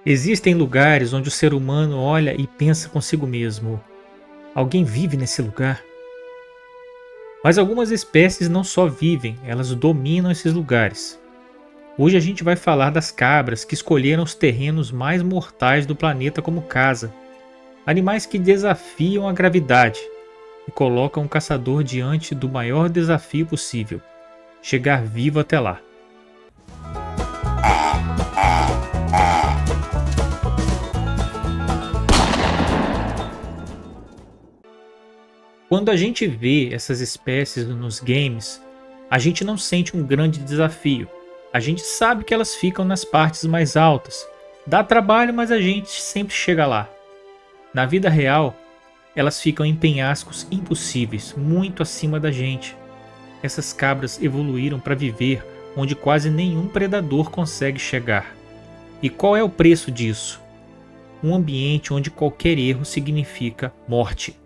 Existem lugares onde o ser humano olha e pensa consigo mesmo: alguém vive nesse lugar? Mas algumas espécies não só vivem, elas dominam esses lugares. Hoje a gente vai falar das cabras que escolheram os terrenos mais mortais do planeta como casa. Animais que desafiam a gravidade e colocam o caçador diante do maior desafio possível: chegar vivo até lá. Quando a gente vê essas espécies nos games, a gente não sente um grande desafio. A gente sabe que elas ficam nas partes mais altas. Dá trabalho, mas a gente sempre chega lá. Na vida real, elas ficam em penhascos impossíveis, muito acima da gente. Essas cabras evoluíram para viver onde quase nenhum predador consegue chegar. E qual é o preço disso? Um ambiente onde qualquer erro significa morte.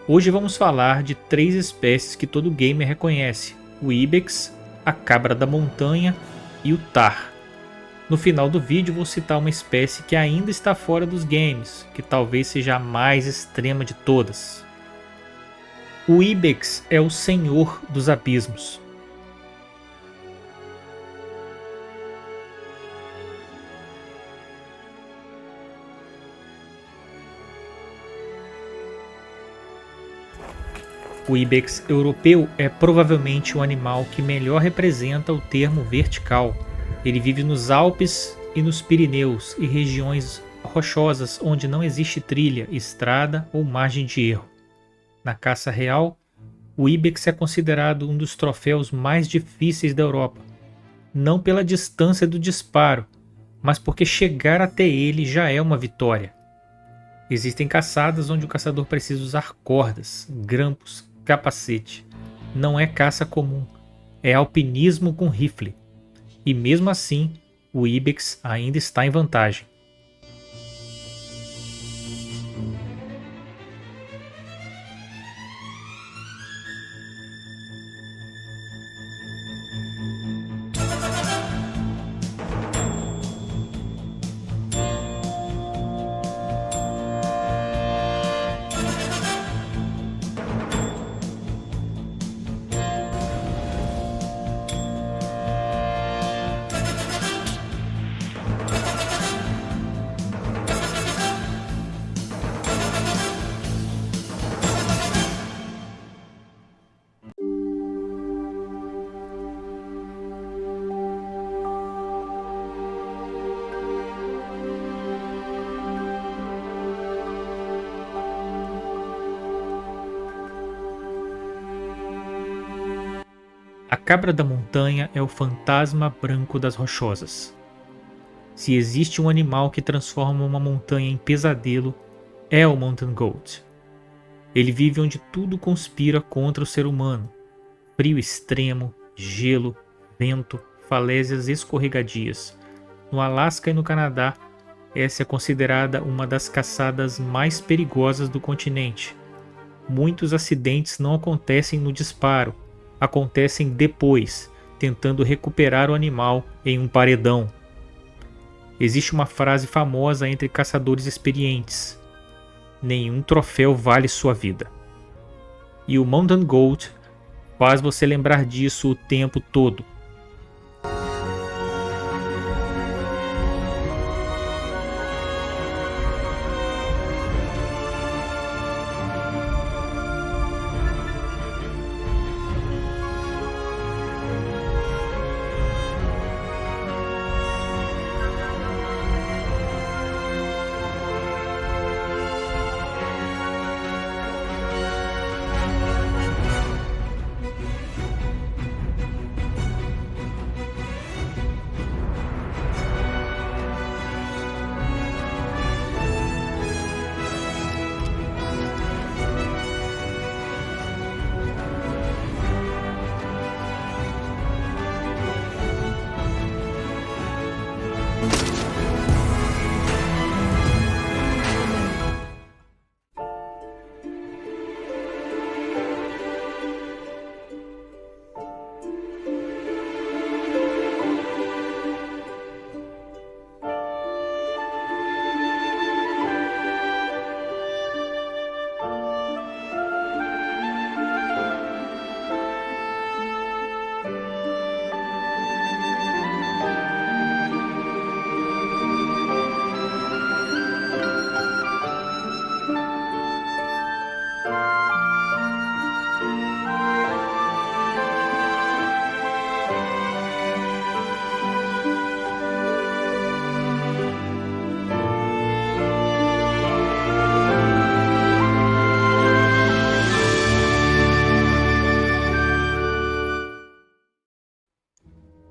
Hoje vamos falar de 3 espécies que todo gamer reconhece: o Ibex, a cabra da montanha e o Tahr. No final do vídeo vou citar uma espécie que ainda está fora dos games, que talvez seja a mais extrema de todas. O Ibex é o senhor dos abismos. O Ibex europeu é provavelmente o animal que melhor representa o termo vertical. Ele vive nos Alpes e nos Pirineus e regiões rochosas onde não existe trilha, estrada ou margem de erro. Na caça real, o Ibex é considerado um dos troféus mais difíceis da Europa, não pela distância do disparo, mas porque chegar até ele já é uma vitória. Existem caçadas onde o caçador precisa usar cordas, grampos, capacete. Não é caça comum, é alpinismo com rifle. E mesmo assim, o Ibex ainda está em vantagem. A cabra da montanha é o fantasma branco das rochosas. Se existe um animal que transforma uma montanha em pesadelo, é o Mountain Goat. Ele vive onde tudo conspira contra o ser humano: frio extremo, gelo, vento, falésias escorregadias. No Alasca e no Canadá, essa é considerada uma das caçadas mais perigosas do continente. Muitos acidentes não acontecem no disparo, acontecem depois, tentando recuperar o animal em um paredão. Existe uma frase famosa entre caçadores experientes: nenhum troféu vale sua vida. E o Mountain Goat faz você lembrar disso o tempo todo.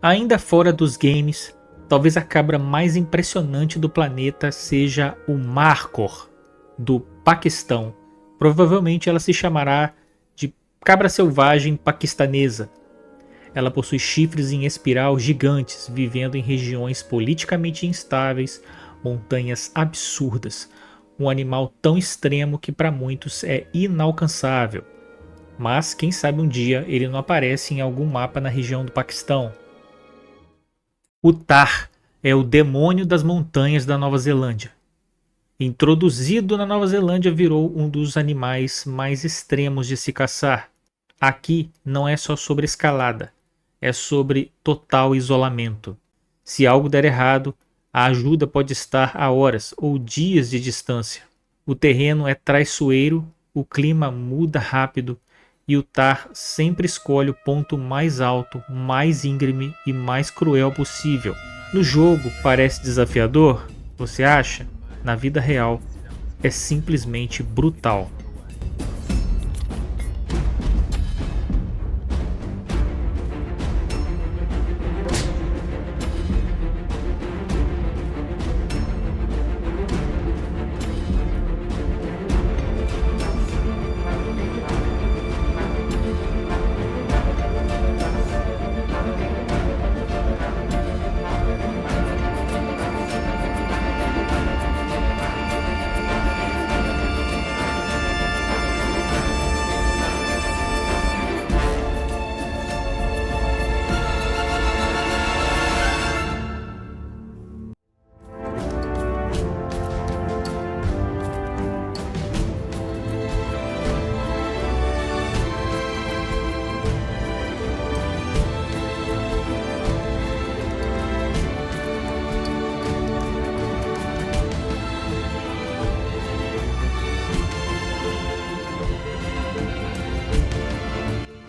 Ainda fora dos games, talvez a cabra mais impressionante do planeta seja o Markhor, do Paquistão. Provavelmente ela se chamará de cabra selvagem paquistanesa. Ela possui chifres em espiral gigantes, vivendo em regiões politicamente instáveis, montanhas absurdas. Um animal tão extremo que para muitos é inalcançável. Mas quem sabe um dia ele não aparece em algum mapa na região do Paquistão. O Tahr é o demônio das montanhas da Nova Zelândia. Introduzido na Nova Zelândia, virou um dos animais mais extremos de se caçar. Aqui não é só sobre escalada, é sobre total isolamento. Se algo der errado, a ajuda pode estar a horas ou dias de distância. O terreno é traiçoeiro, o clima muda rápido e o Tahr sempre escolhe o ponto mais alto, mais íngreme e mais cruel possível. No jogo parece desafiador, você acha? Na vida real é simplesmente brutal.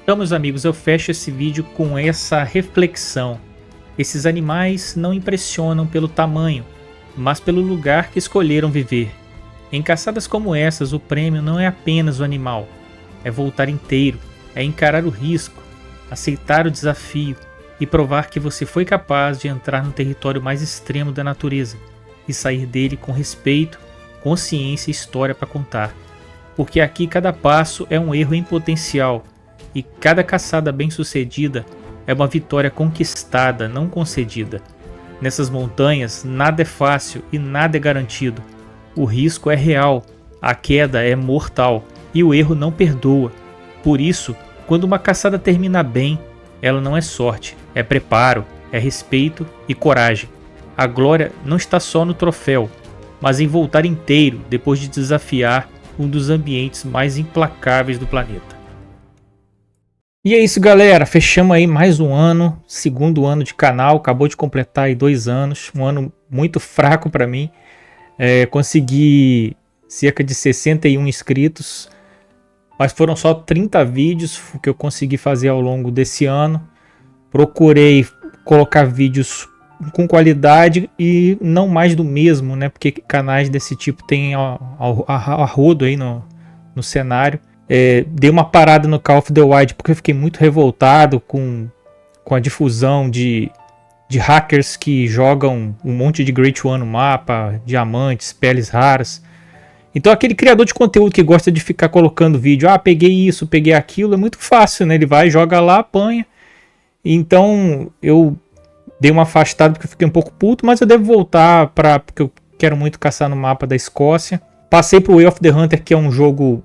Então, meus amigos, eu fecho esse vídeo com essa reflexão. Esses animais não impressionam pelo tamanho, mas pelo lugar que escolheram viver. Em caçadas como essas, o prêmio não é apenas o animal, é voltar inteiro, é encarar o risco, aceitar o desafio e provar que você foi capaz de entrar no território mais extremo da natureza e sair dele com respeito, consciência e história para contar. Porque aqui cada passo é um erro em potencial, e cada caçada bem-sucedida é uma vitória conquistada, não concedida. Nessas montanhas, nada é fácil e nada é garantido. O risco é real, a queda é mortal e o erro não perdoa. Por isso, quando uma caçada termina bem, ela não é sorte, é preparo, é respeito e coragem. A glória não está só no troféu, mas em voltar inteiro depois de desafiar um dos ambientes mais implacáveis do planeta. E é isso, galera, fechamos aí mais um ano, segundo ano de canal, acabou de completar aí 2 anos, um ano muito fraco para mim. Consegui cerca de 61 inscritos, mas foram só 30 vídeos que eu consegui fazer ao longo desse ano. Procurei colocar vídeos com qualidade e não mais do mesmo, né? Porque canais desse tipo tem a rodo aí no cenário. Dei uma parada no Call of the Wild porque eu fiquei muito revoltado com a difusão de hackers que jogam um monte de Great One no mapa, diamantes, peles raras. Então aquele criador de conteúdo que gosta de ficar colocando vídeo, peguei isso, peguei aquilo, é muito fácil, né? Ele vai, joga lá, apanha. Então eu dei uma afastada porque eu fiquei um pouco puto, mas eu devo voltar porque eu quero muito caçar no mapa da Escócia. Passei pro Way of the Hunter, que é um jogo...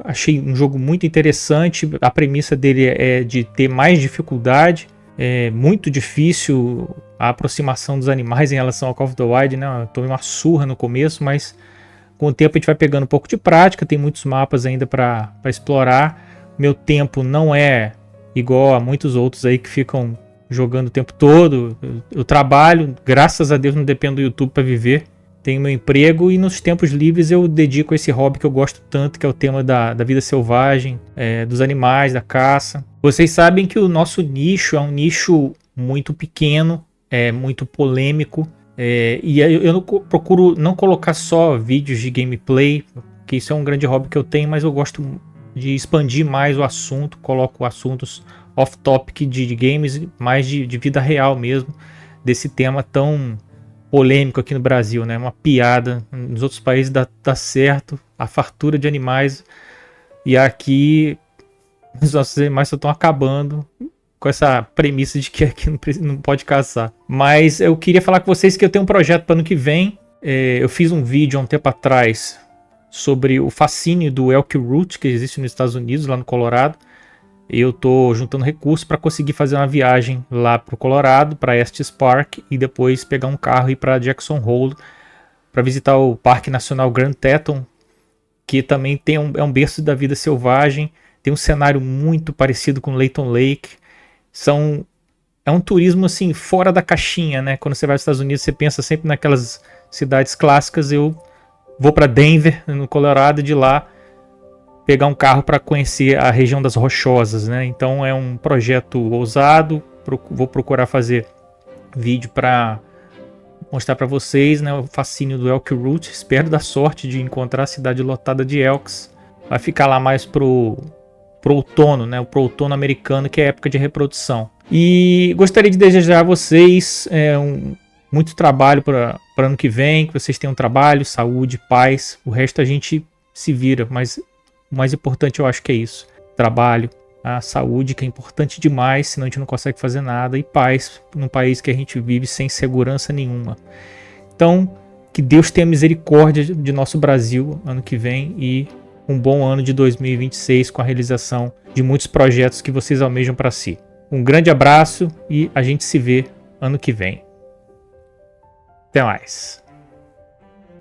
Achei um jogo muito interessante, a premissa dele é de ter mais dificuldade, é muito difícil a aproximação dos animais em relação ao Call of the Wild, né? Eu tomei uma surra no começo, mas com o tempo a gente vai pegando um pouco de prática, tem muitos mapas ainda para explorar. Meu tempo não é igual a muitos outros aí que ficam jogando o tempo todo. Eu trabalho, graças a Deus não dependo do YouTube para viver. Tenho meu emprego e nos tempos livres eu dedico a esse hobby que eu gosto tanto, que é o tema da vida selvagem, dos animais, da caça. Vocês sabem que o nosso nicho é um nicho muito pequeno, muito polêmico, e eu não procuro não colocar só vídeos de gameplay, que isso é um grande hobby que eu tenho, mas eu gosto de expandir mais o assunto, coloco assuntos off-topic de games, mais de vida real mesmo, desse tema tão polêmico aqui no Brasil, né? Uma piada. Nos outros países dá certo, a fartura de animais, e aqui os nossos animais só estão acabando com essa premissa de que aqui não pode caçar. Mas eu queria falar com vocês que eu tenho um projeto para ano que vem. Eu fiz um vídeo há um tempo atrás sobre o fascínio do elk root que existe nos Estados Unidos, lá no Colorado. Eu tô juntando recursos para conseguir fazer uma viagem lá pro Colorado, para Estes Park, e depois pegar um carro e ir para Jackson Hole para visitar o Parque Nacional Grand Teton, que também é um berço da vida selvagem. Tem um cenário muito parecido com Layton Lake. É um turismo assim fora da caixinha, né? Quando você vai aos Estados Unidos, você pensa sempre naquelas cidades clássicas. Eu vou para Denver, no Colorado, e de lá pegar um carro para conhecer a região das Rochosas, né? Então é um projeto ousado. Vou procurar fazer vídeo para mostrar para vocês, né, o fascínio do elk root. Espero dar sorte de encontrar a cidade lotada de elks. Vai ficar lá mais pro outono, né? Pro outono americano, que é a época de reprodução. E gostaria de desejar a vocês muito trabalho para ano que vem, que vocês tenham trabalho, saúde, paz. O resto a gente se vira, mas o mais importante eu acho que é isso. Trabalho, a saúde, que é importante demais, senão a gente não consegue fazer nada, e paz num país que a gente vive sem segurança nenhuma. Então, que Deus tenha misericórdia de nosso Brasil ano que vem, e um bom ano de 2026 com a realização de muitos projetos que vocês almejam para si. Um grande abraço e a gente se vê ano que vem. Até mais.